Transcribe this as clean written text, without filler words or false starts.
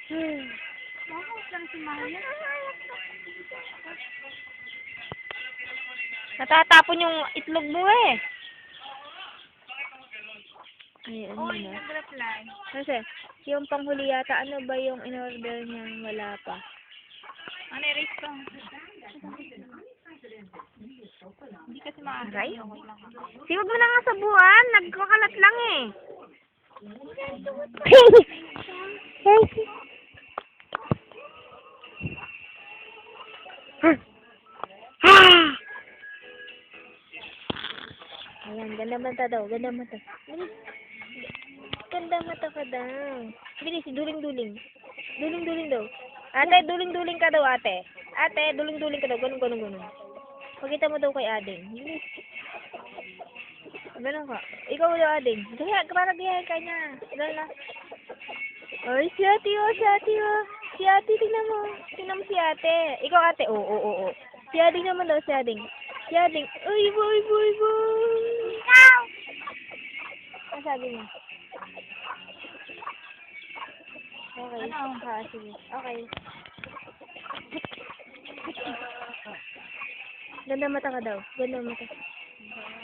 Mahal lang si Maya. Natatapon yung itlog mo eh. Ay, ano Oy, na? nag-reply. Kasi, yung panghuli yata, ano ba yung in-order niya? Wala pa. Ano, erase ko. Hindi kasi maaari. Aray? Okay lang. Siwag mo na nga sa buwan. Nagkakalat lang eh. Ayan, ganda mata daw. Ganda mata. Bilis. Ganda mata ka daw. Bilis, duling-duling. Duling-duling daw. Ate, duling-duling ka daw, ate. Ate, duling-duling ka daw. Ganun. Pakita mo daw kay Ading. Bilis. Ganun ka. Ikaw daw, Ading. Kaya, parang kaya ka niya. Ganun na. Ay, si ate, oh, si ate, oh. Si ate, tingnan mo. Tingnan mo si ate. Ikaw, ate. Oo. Si Ading naman daw, si Ading. Si Ading. Uy, boy. Ikaw! Ano sabi mo? Okay. Ano? Sige. Okay. Ganda mata ka daw. Ganda mata.